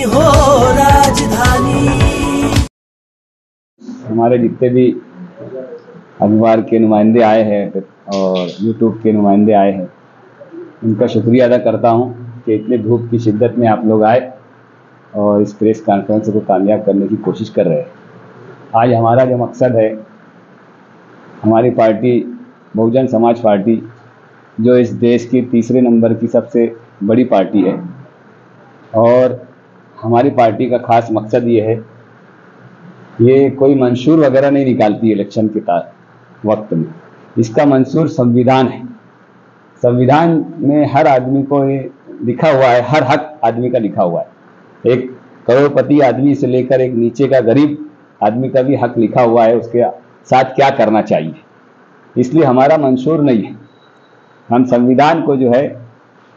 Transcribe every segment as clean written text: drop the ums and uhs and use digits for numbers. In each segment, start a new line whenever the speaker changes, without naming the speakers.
हो राजधानी।
हमारे जितने भी अखबार के नुमाइंदे आए हैं और यूट्यूब के नुमाइंदे आए हैं, उनका शुक्रिया अदा करता हूं कि इतने धूप की शिद्दत में आप लोग आए और इस प्रेस कॉन्फ्रेंस को कामयाब करने की कोशिश कर रहे हैं। आज हमारा जो मकसद है, हमारी पार्टी बहुजन समाज पार्टी जो इस देश की तीसरे नंबर की सबसे बड़ी पार्टी है, और हमारी पार्टी का खास मकसद ये है, ये कोई मंशूर वगैरह नहीं निकालती इलेक्शन के वक्त में। इसका मंशूर संविधान है। संविधान में हर आदमी को ये लिखा हुआ है, हर हक आदमी का लिखा हुआ है। एक करोड़पति आदमी से लेकर एक नीचे का गरीब आदमी का भी हक लिखा हुआ है, उसके साथ क्या करना चाहिए। इसलिए हमारा मंशूर नहीं है। हम संविधान को जो है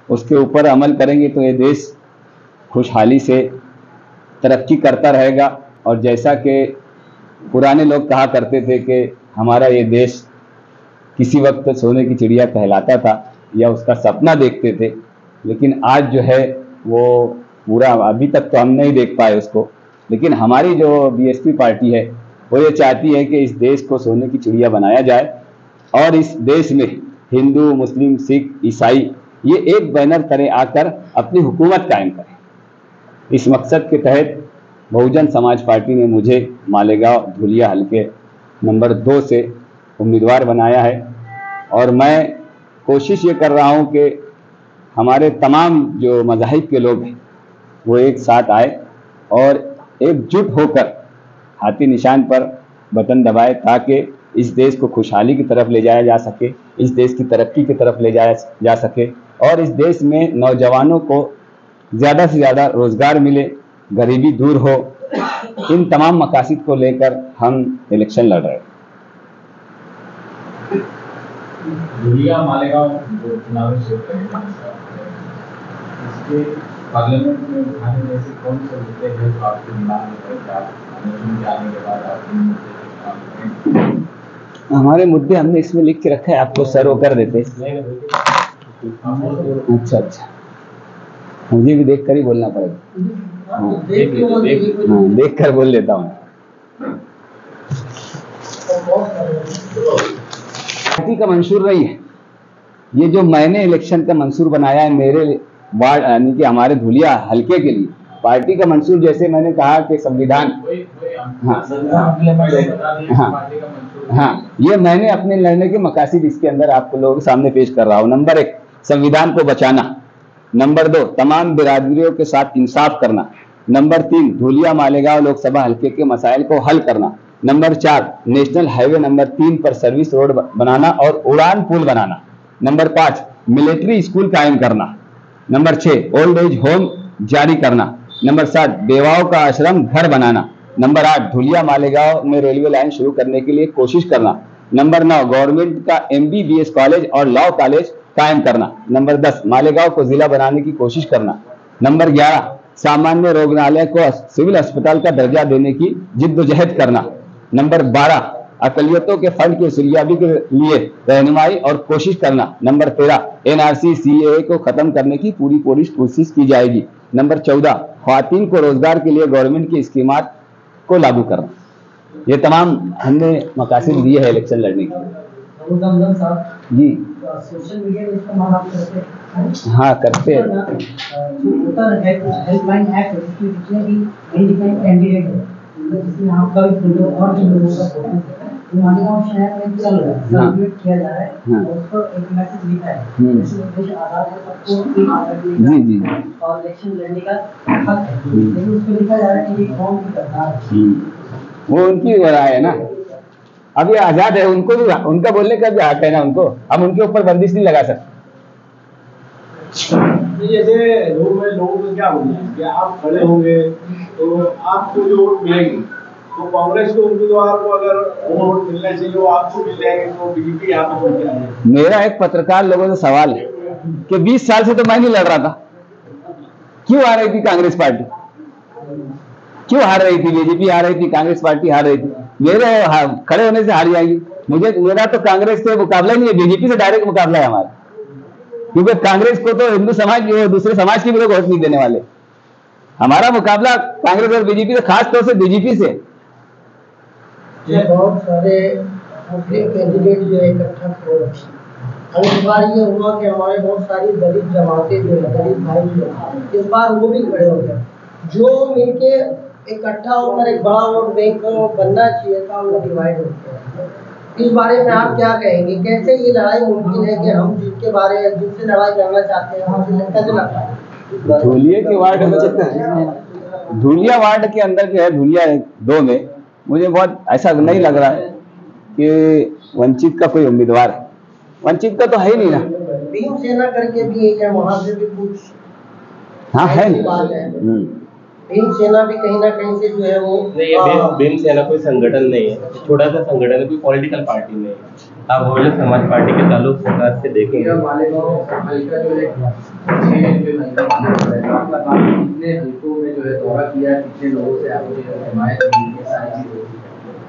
उसके ऊपर अमल करेंगे तो ये देश खुशहाली से तरक्की करता रहेगा। और जैसा कि पुराने लोग कहा करते थे कि हमारा ये देश किसी वक्त सोने की चिड़िया कहलाता था या उसका सपना देखते थे, लेकिन आज जो है वो पूरा, अभी तक तो हम नहीं देख पाए उसको, लेकिन हमारी जो बीएसपी पार्टी है वो ये चाहती है कि इस देश को सोने की चिड़िया बनाया जाए और इस देश में हिंदू, मुस्लिम, सिख, ईसाई ये एक बैनर तले आकर अपनी हुकूमत कायम करें। इस मकसद के तहत बहुजन समाज पार्टी ने मुझे मालेगांव धुलिया हल्के नंबर 2 से उम्मीदवार बनाया है और मैं कोशिश ये कर रहा हूँ कि हमारे तमाम जो मज़ाहिब के लोग हैं वो एक साथ आए और एकजुट होकर हाथी निशान पर बटन दबाए ताकि इस देश को खुशहाली की तरफ ले जाया जा सके, इस देश की तरक्की की तरफ ले जाया जा सके और इस देश में नौजवानों को ज़्यादा से ज़्यादा रोज़गार मिले, गरीबी दूर हो। इन तमाम मकासद को लेकर हम इलेक्शन लड़ रहे हैं।
धुलिया मालेगांव जो चुनावी क्षेत्र है, इसके पार्लियामेंट में उठाने में से कौन से मुद्दे हैं जो आपके दिमाग में जाने के बाद आपके मुद्दे?
हमारे मुद्दे हमने इसमें लिख के रखा है, आपको सर कर देते। अच्छा, मुझे भी देख कर ही बोलना पड़ेगा। हाँ, देख कर बोल लेता हूँ। पार्टी का मंशूर नहीं है ये, जो मैंने इलेक्शन का मंशूर बनाया है मेरे वार्ड यानी कि हमारे धुलिया हल्के के लिए। पार्टी का मंशूर जैसे मैंने कहा कि संविधान, हाँ, ये मैंने अपने लड़ने के मकासद इसके अंदर आपको लोगों के सामने पेश कर रहा हूँ। नंबर 1, संविधान को बचाना। नंबर 2, तमाम बिरादरियों के साथ इंसाफ करना। नंबर 3, धुलिया मालेगांव लोकसभा हल्के के मसाइल को हल करना। नंबर 4, नेशनल हाईवे नंबर 3 पर सर्विस रोड बनाना और उड़ान पुल बनाना। नंबर 5, मिलिट्री स्कूल कायम करना। नंबर 6, ओल्ड एज होम जारी करना। नंबर 7, बेवाओं का आश्रम घर बनाना। नंबर 8, धुलिया मालेगांव में रेलवे लाइन शुरू करने के लिए कोशिश करना। नंबर 9, गवर्नमेंट का MBBS कॉलेज और लॉ कॉलेज कायम करना। नंबर 10, मालेगांव को जिला बनाने की कोशिश करना। नंबर 11, सामान्य रोगनालय को सिविल अस्पताल का दर्जा देने की जिद्दोजहद करना। नंबर 12, अकलियतों के फंड की वसूलियाबी के लिए रहनुमाई और कोशिश करना। नंबर 13, NRC CAA को खत्म करने की पूरी कोशिश की जाएगी। नंबर 14, ख्वातीन को रोजगार के लिए गवर्नमेंट की स्कीमात को लागू करना। ये तमाम हमने मकासद दिए है इलेक्शन लड़ने के जी।
सोशल मीडिया में इस्तेमाल आप करते हैं?
हाँ, करते हैं।
हेल्पलाइन एक्ट जितने भी इंडिपेंडेंट कैंडिडेट है, जिसमें आप कल और जो लोगों का फोटो मालेगांव शहर में चल रहा है, सर्कुलेट किया जा रहा है और उस पर एक मैसेज लिखा है, जिसमें उद्देश्य आधार है सबको
जी
और इलेक्शन लड़ने का हक है, लेकिन उस पर लिखा जा रहा है कि ये कौन की करता है।
वो उनकी राय है ना, अब ये आजाद है, उनको भी उनका बोलने का भी हक है ना उनको। हम उनके ऊपर बंदिश नहीं लगा सकते।
जैसे लोगों को क्या बोलना है कि आप खड़े होंगे तो आपको जो वोट मिलेगी, तो कांग्रेस को उम्मीदवार को अगर वोट मिलने चाहिए वो आपको मिल जाएंगे, तो बीजेपी यहाँ पे पहुंच जाएगी।
मेरा एक पत्रकार लोगों से सवाल है कि 20 साल से तो मैं नहीं लड़ रहा था, क्यों आ रही थी कांग्रेस पार्टी, क्यों हार रही थी? बीजेपी हार रही थी, कांग्रेस पार्टी हार रही थी। मेरे खड़े होने से हार जाएंगी? मेरा तो कांग्रेस से मुकाबला ही नहीं है, बीजेपी से डायरेक्ट मुकाबला है हमारा, क्योंकि कांग्रेस को तो हिंदू समाज दूसरे समाज के भी लोग वोट नहीं देने वाले। हमारा मुकाबला कांग्रेस और बीजेपी से, खास तौर से बीजेपी से।
बहुत सारे मुस्लिम कैंडिडेट जो है इकट्ठा हो रखे। अब इस बार ये हुआ कि हमारे बहुत सारी दलित जमातें जो है, दलित भाई जो है, इस बार वो भी खड़े हो गए। जो मिलके इकट्ठा होकर एक बड़ा वोट बैंक बनना चाहिए था, वो डिवाइड हो गया। इस बारे में आप क्या कहेंगे? कैसे ये लड़ाई मुमकिन है कि हम जिनसे लड़ाई करना चाहते हैं हमसे कैसे लड़ पाए?
धूलिया के वार्ड में, धूलिया वार्ड के अंदर जो है, धूलिया 2 में मुझे बहुत ऐसा नहीं लग रहा है कि वंचित का कोई उम्मीदवार है। वंचित का तो है ही नहीं ना।
भीम सेना करके भी एक है, वहाँ से भी कुछ
हाँ है
बात है। भीम सेना भी कहीं ना कहीं से जो है वो
नहीं, ये भीम सेना कोई संगठन नहीं है, छोटा सा संगठन है, कोई पॉलिटिकल पार्टी नहीं है। आप बहुजन समाज पार्टी के ताल्लुक सरकार से देखेंगे।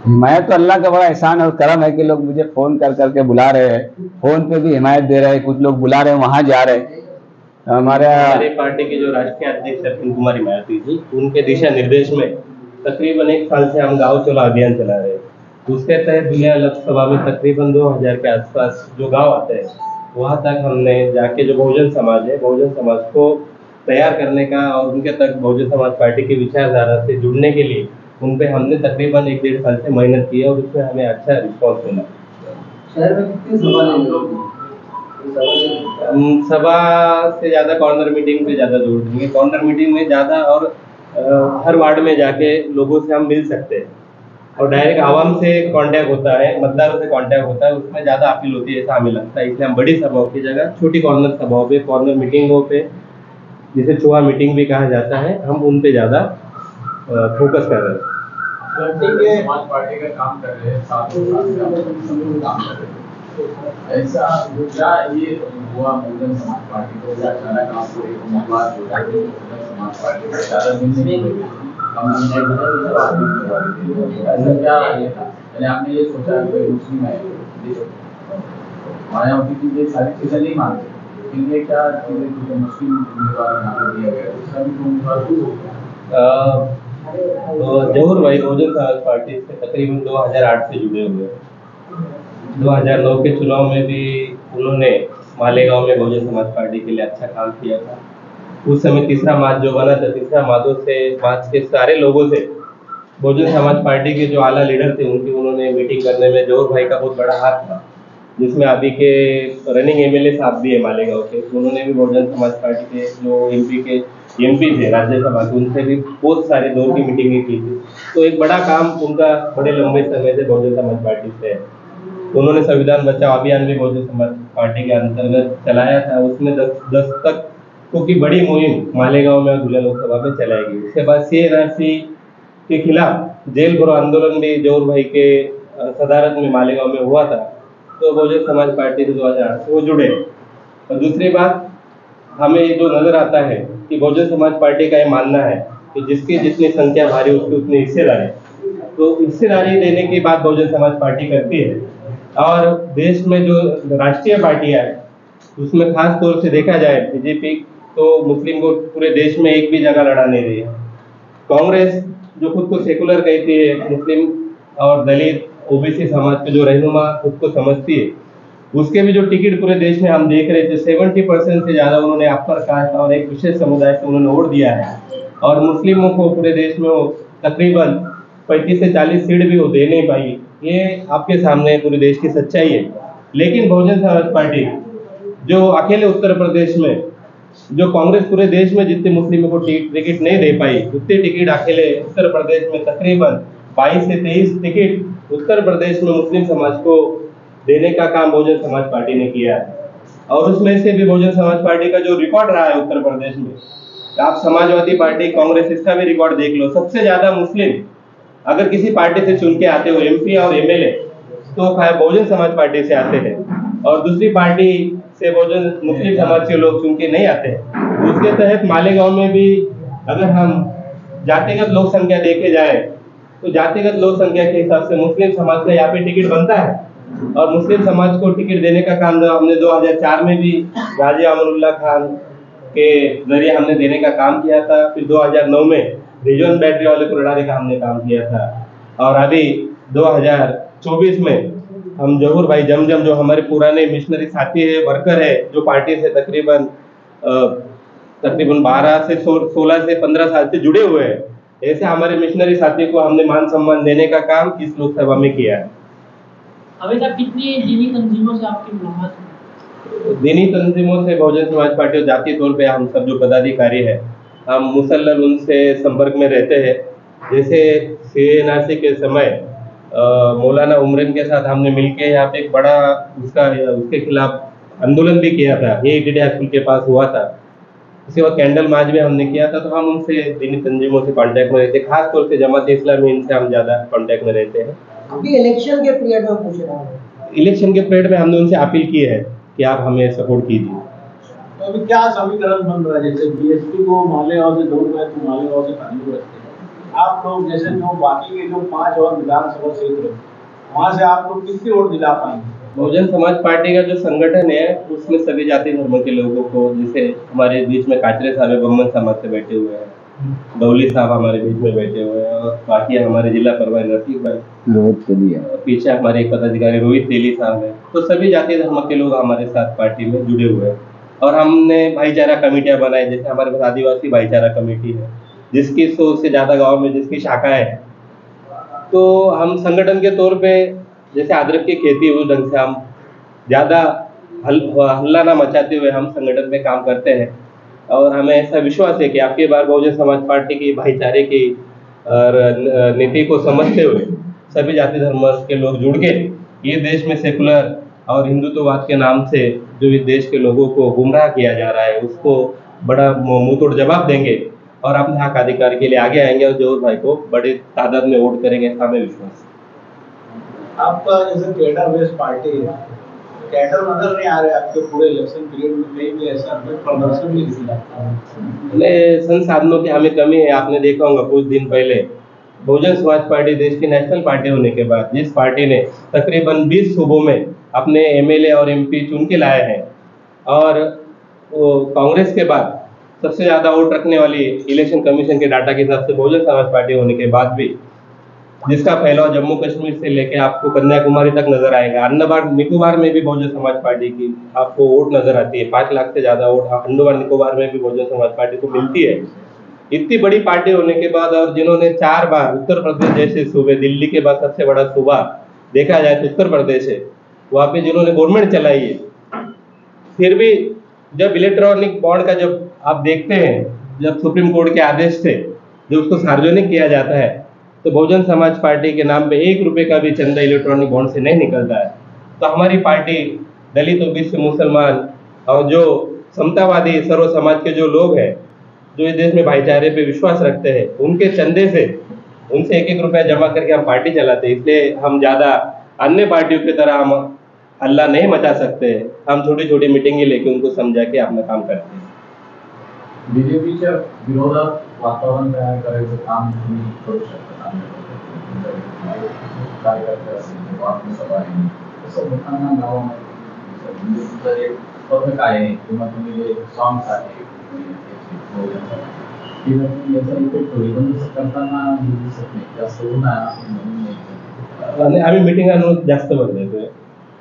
हिमायत तो अल्लाह का बड़ा एहसान और करम है कि लोग मुझे फोन कर करके बुला रहे हैं, फोन पे भी हिमायत दे रहे हैं, कुछ लोग बुला रहे हैं, वहाँ जा रहे हैं।
हमारी पार्टी के जो राष्ट्रीय अध्यक्ष अरविंद कुमार हिमायती जी, उनके दिशा निर्देश में तकरीबन 1 साल से हम गाँव चलो अभियान चला रहे हैं। उसके तहत धुलिया लोकसभा में तकरीबन 2000 के आसपास जो गांव आते हैं, वहां तक हमने जाके जो बहुजन समाज है, बहुजन समाज को तैयार करने का और उनके तक बहुजन समाज पार्टी की विचारधारा से जुड़ने के लिए उन पे हमने तकरीबन 1-1.5 साल से मेहनत की है और उसमें हमें अच्छा रिस्पॉन्स मिला।
शहर में कितनी
सभा से ज़्यादा कॉर्नर मीटिंग पे ज़्यादा जोर देंगे। कॉर्नर मीटिंग में ज़्यादा और हर वार्ड में जाके लोगों से हम मिल सकते हैं और डायरेक्ट आवाम से कांटेक्ट होता है, मतदारों से कांटेक्ट होता है, उसमें ज़्यादा अपील होती है ऐसा हमें लगता है। इसलिए हम बड़ी सभाओं की जगह छोटी कॉर्नर सभाओं पे, कॉर्नर मीटिंगों पे, जिसे चुहा मीटिंग भी कहा जाता है, हम उन पे ज़्यादा फोकस कर रहे हैं।
समाज पार्टी का काम कर रहे हैं, साथ ही काम कर रहे हैं। ऐसा क्या ये हुआ बहुजन समाज पार्टी को अचानक आपको एक उम्मीदवार जो है बहुजन समाज पार्टी को ज़्यादा मिलने क्या ये था? पहले आपने ये सोचा कि मुस्लिम है, मायावती की ये सारी चीज़ें नहीं मानते, लेकिन ये क्या चीज़ें मुस्लिम उम्मीदवार यहाँ पर दिया गया, उसका भी उम्मीदवार
तो जहूर भाई बहुजन समाज पार्टी से तकरीबन 2008 से जुड़े हुए। 2009 के चुनाव में भी उन्होंने मालेगांव में बहुजन समाज पार्टी के लिए अच्छा काम किया था। उस समय तीसरा मार्च जो बना था, तीसरा मार्च के सारे लोगों से बहुजन समाज पार्टी के जो आला लीडर थे उनकी उन्होंने मीटिंग करने में जहूर भाई का बहुत बड़ा हाथ था, जिसमें अभी के रनिंग एमएलए साहब भी है मालेगांव के, उन्होंने भी बहुजन समाज पार्टी के जो एमपी थे राज्यसभा के, उनसे भी बहुत सारे दौर की मीटिंगें की थी। तो एक बड़ा काम उनका बड़े लंबे समय से बहुजन समाज पार्टी से है। उन्होंने संविधान बचाओ अभियान भी बहुजन समाज पार्टी के अंतर्गत चलाया था। उसमें दस्तकों की बड़ी मुहिम मालेगांव में और धुलिया लोकसभा में चलाई गई। उसके बाद CNRC के खिलाफ जेल भरो आंदोलन भी जहूर भाई के सदारत में मालेगांव में हुआ था। तो बहुजन समाज पार्टी से 2008 से वो जुड़े। और दूसरी बात हमें जो नजर आता है कि बहुजन समाज पार्टी का ये मानना है कि जिसकी जितनी संख्या भारी उसकी उतनी हिस्सेदारी, तो हिस्सेदारी देने की बात बहुजन समाज पार्टी करती है। और देश में जो राष्ट्रीय पार्टियां है उसमें खास तौर से देखा जाए बीजेपी तो मुस्लिम को पूरे देश में एक भी जगह लड़ा नहीं रही है। कांग्रेस जो खुद को सेकुलर कहती है, मुस्लिम और दलित ओबीसी समाज के जो रहनुमा खुद को समझती है, उसके भी जो टिकट पूरे देश में हम देख रहे थे 70% से ज़्यादा उन्होंने अपर कास्ट और एक विशेष समुदाय से उन्होंने वोट दिया है। और मुस्लिमों को पूरे देश में वो तकरीबन 35 से 40 सीट भी वो दे नहीं पाई। ये आपके सामने पूरे देश की सच्चाई है। लेकिन बहुजन समाज पार्टी जो अकेले उत्तर प्रदेश में, जो कांग्रेस पूरे देश में जितने मुस्लिमों को टिकट नहीं दे पाई, उतने टिकट अकेले उत्तर प्रदेश में तकरीबन 22 से 23 टिकट उत्तर प्रदेश में मुस्लिम समाज को देने का काम बहुजन समाज पार्टी ने किया है। और उसमें से भी बहुजन समाज पार्टी का जो रिकॉर्ड रहा है उत्तर प्रदेश में, आप समाजवादी पार्टी, कांग्रेस, इसका भी रिकॉर्ड देख लो, सबसे ज्यादा मुस्लिम अगर किसी पार्टी से चुन के आते हो MP और MLA तो बहुजन समाज पार्टी से आते हैं। और दूसरी पार्टी से बहुजन मुस्लिम समाज के लोग चुन के नहीं आते हैं। उसके तहत मालेगांव में भी अगर हम जातिगत लोक संख्या देखे जाए तो जातिगत लोक संख्या के हिसाब से मुस्लिम समाज का यहाँ पे टिकट बनता है। और मुस्लिम समाज को टिकट देने का काम हमने 2004 में भी गाजी अमरुल्लाह खान के जरिए हमने देने का काम किया था। फिर 2009 में रिजन बैटरी वाले को लड़ाने का हमने काम किया था। और अभी 2024 में हम जहूर भाई जमजम जो हमारे पुराने मिशनरी साथी है, वर्कर है, जो पार्टी से तकरीबन 12 से 16 से 15 साल से जुड़े हुए हैं, ऐसे हमारे मिशनरी साथी को हमने मान सम्मान देने का काम इस लोकसभा में किया है।
अभी तक कितनी दीनी तंजीमों से आपकी मुलाकात हुई?
दीनी तंजीमों से बहुजन समाज पार्टी और जातीय तौर पे हम सब जो पदाधिकारी है, हम मुसल्सल उनसे संपर्क में रहते हैं। जैसे CNRC के समय मौलाना उमरन के साथ हमने मिलके यहाँ पे एक बड़ा उसके खिलाफ आंदोलन भी किया था, ये ATD स्कूल के पास हुआ था। उसके बाद कैंडल मार्च भी हमने किया था। तो हम उनसे दीनी तंजीमों से कांटेक्ट में रहते हैं, खास तौर से जमात इस्लामी, इनसे हम ज़्यादा कांटेक्ट में रहते हैं।
अभी इलेक्शन के पीरियड में पूछ रहा हूँ,
इलेक्शन के पीरियड में हमने उनसे अपील की है कि आप हमें सपोर्ट कीजिए।
तो अभी क्या समीकरण बन रहा है? जैसे BSP को मालेगांव से दूर है तो मालेगांव से खाली रखते हैं आप लोग, जैसे जो बाकी के जो 5 और विधानसभा क्षेत्र वहाँ से आप लोग कितनी वोट दिला पाएंगे?
बहुजन समाज पार्टी का जो संगठन है उसमें सभी जाति धर्म के लोगों को, जैसे हमारे बीच में काचरे साहब ब्राह्मण समाज से बैठे हुए हैं, दौली साहब हमारे बीच में बैठे हुए हैं, और बाकी हमारे जिला प्रभारी रफीक भाई,
रोहित तेली है,
पीछे हमारे एक पदाधिकारी रोहित तेली साहब है। तो सभी जाति धर्म के लोग हमारे साथ पार्टी में जुड़े हुए हैं। और हमने भाईचारा कमेटियां बनाई, जैसे हमारे पास आदिवासी भाईचारा कमेटी है, जिसकी 100 से ज्यादा गाँव में जिसकी शाखाएं है। तो हम संगठन के तौर पे जैसे अदरक की खेती उस ढंग से हम ज़्यादा हल्ला ना मचाते हुए हम संगठन में काम करते हैं। और हमें ऐसा विश्वास है कि आपके बार बहुजन समाज पार्टी की भाईचारे की और नीति को समझते हुए सभी जाति धर्म के लोग जुड़ के ये देश में सेकुलर और हिंदुत्ववाद के नाम से जो इस देश के लोगों को गुमराह किया जा रहा है उसको बड़ा मुंहतोड़ जवाब देंगे और अपने हक अधिकार के लिए आगे आएंगे और जहूर भाई को बड़ी तादाद में वोट करेंगे, ऐसा हमें विश्वास है।
आपका जैसे कैडर बेस्ड पार्टी है, कैडर नजर नहीं आ रहे आपके पूरे इलेक्शन पीरियड में, कहीं भी ऐसा प्रदर्शन नहीं दिखा।
संसाधनों की हमें कमी है। आपने देखा होगा कुछ दिन पहले बहुजन समाज पार्टी देश की नेशनल पार्टी होने के बाद जिस पार्टी ने तकरीबन 20 सूबों में अपने MLA और MP चुन के लाए हैं, और कांग्रेस के बाद सबसे ज्यादा वोट रखने वाली इलेक्शन कमीशन के डाटा के हिसाब से बहुजन समाज पार्टी होने के बाद भी जिसका फैलाव जम्मू कश्मीर से लेके आपको कन्याकुमारी तक नजर आएगा। अंडमान निकोबार में भी बहुजन समाज पार्टी की आपको वोट नजर आती है। 5 लाख से ज्यादा वोट अंडमान निकोबार में भी बहुजन समाज पार्टी को मिलती है। इतनी बड़ी पार्टी होने के बाद और जिन्होंने 4 बार उत्तर प्रदेश जैसे सूबे, दिल्ली के बाद सबसे बड़ा सूबा देखा जाए तो उत्तर प्रदेश है, वहाँ पे जिन्होंने गवर्नमेंट चलाई है, फिर भी जब इलेक्ट्रॉनिक बॉन्ड का जब आप देखते हैं, जब सुप्रीम कोर्ट के आदेश से जब उसको सार्वजनिक किया जाता है तो बहुजन समाज पार्टी के नाम पे 1 रुपए का भी चंदा इलेक्ट्रॉनिक बॉन्ड से नहीं निकलता है। तो हमारी पार्टी दलित, ओबीसी, मुसलमान और जो समतावादी सर्व समाज के जो लोग हैं, जो इस देश में भाईचारे पे विश्वास रखते हैं, उनके चंदे से उनसे 1-1 रुपया जमा करके हम पार्टी चलाते हैं। इसलिए हम ज़्यादा अन्य पार्टियों की तरह हम हल्ला नहीं मचा सकते। हम छोटी छोटी मीटिंगें लेके उनको समझा के अपना काम करते हैं।
बीजेपीच्या विरोधात वातावरण तयार करायचं काम तुम्ही करू शकता, कार्यकर्ते असतील किंवा सभा आहे, तसं लोकांना गावामध्ये तुमचं एक पथक आहे किंवा तुम्ही जे सॉंग्स आहे याचा इफेक्ट होईल, पण तसं करताना दिसत नाही, जास्त
आणि आम्ही मिटिंगांवर जास्त भर देतोय,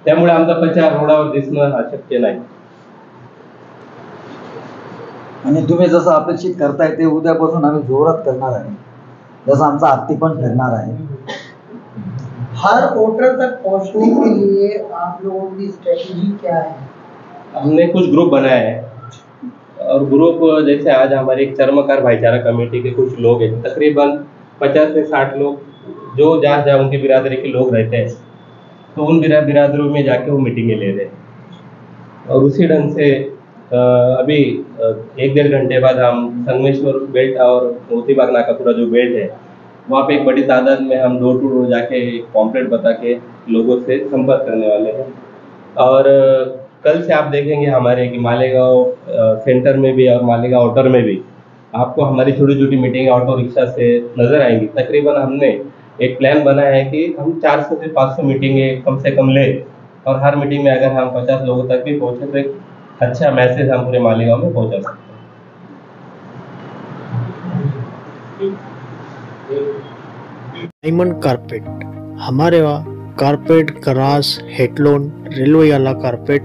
त्यामुळे आमचा प्रचार रोडावर दिसणं हा शक्य नाही।
आणि तुम्ही जसं अपेक्षित करताय ते उद्यापासून आम्ही जोरात करणार आहे, जसं आमचा हत्ती पण फिरणार आहे।
हर वोटर तक पहुंचने के लिए आप लोगों की स्ट्रेटजी क्या है?
हमने कुछ ग्रुप बनाए हैं और ग्रुप जैसे आज हमारे एक चर्मकार भाईचारा कमेटी के कुछ लोग हैं, तकरीबन 50 से 60 लोग जो जहाँ जहाँ उनकी बिरादरी के लोग रहते हैं, तो उन बिरादरों में जाके वो मीटिंगें ले रहे हैं। और उसी ढंग से अभी 1-1.5 घंटे बाद हम संगमेश्वर बेल्ट और मोतीबाग नाका पूरा जो बेल्ट है वहाँ पे एक बड़ी तादाद में हम डोर टू डोर जाके एक पॉम्पलेट बता के लोगों से संपर्क करने वाले हैं। और कल से आप देखेंगे हमारे कि मालेगांव सेंटर में भी और मालेगांव आउटर में भी आपको हमारी छोटी छोटी मीटिंग ऑटो रिक्शा से नजर आएंगी। तकरीबन हमने एक प्लान बनाया है कि हम 400 से 500 मीटिंगें कम से कम लें, और हर मीटिंग में अगर हम 50 लोगों तक भी पहुँचे तो एक अच्छा मैसेज हम पूरे मालेगांव में पहुँचा सकते हैं।
डायमंड कारपेट, हमारे वहाँ कारपेट, ग्रास, हेडलोन, रेलवे वाला कारपेट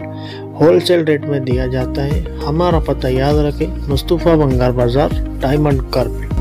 होलसेल रेट में दिया जाता है। हमारा पता याद रखें, मुस्तफ़ा बंगार बाजार, डायमंड कारपेट।